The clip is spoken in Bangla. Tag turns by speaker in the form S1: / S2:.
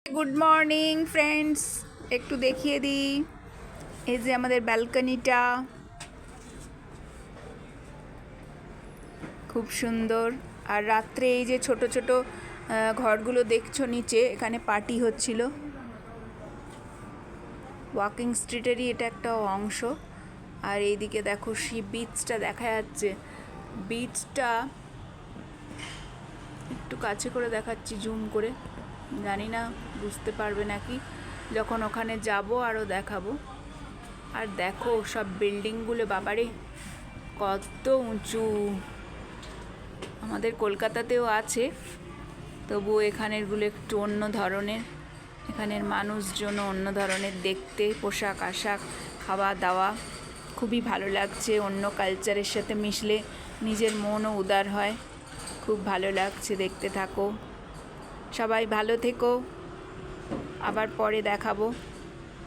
S1: গুড মর্নিং ফ্রেন্ডস, একটু দেখিয়ে দিই। এই যে আমাদের ব্যালকনিটা খুব সুন্দর। আর রাত্রে এই যে ছোট ছোট ঘরগুলো দেখছো নিচে, এখানে পার্টি হচ্ছিল। ওয়াকিং স্ট্রিটেরই এটা একটা অংশ। আর এইদিকে দেখো সি বিচটা দেখা যাচ্ছে। বিচটা একটু কাছে করে দেখাচ্ছি, জুম করে, জানি না বুঝতে পারবে নাকি, যখন ওখানে যাব আরও দেখাবো। আর দেখো সব বিল্ডিংগুলো, বাবারে কত উঁচু। আমাদের কলকাতাতেও আছে, তবুও এখানেরগুলো একটু অন্য ধরনের। এখানের মানুষজন অন্য ধরনের দেখতে, পোশাক আশাক, খাওয়া দাওয়া খুবই ভালো লাগছে। অন্য কালচারের সাথে মিশলে নিজের মনও উদার হয়। খুব ভালো লাগছে, দেখতে থাকো। সবাই ভালো থেকো, আবার পরে দেখাবো।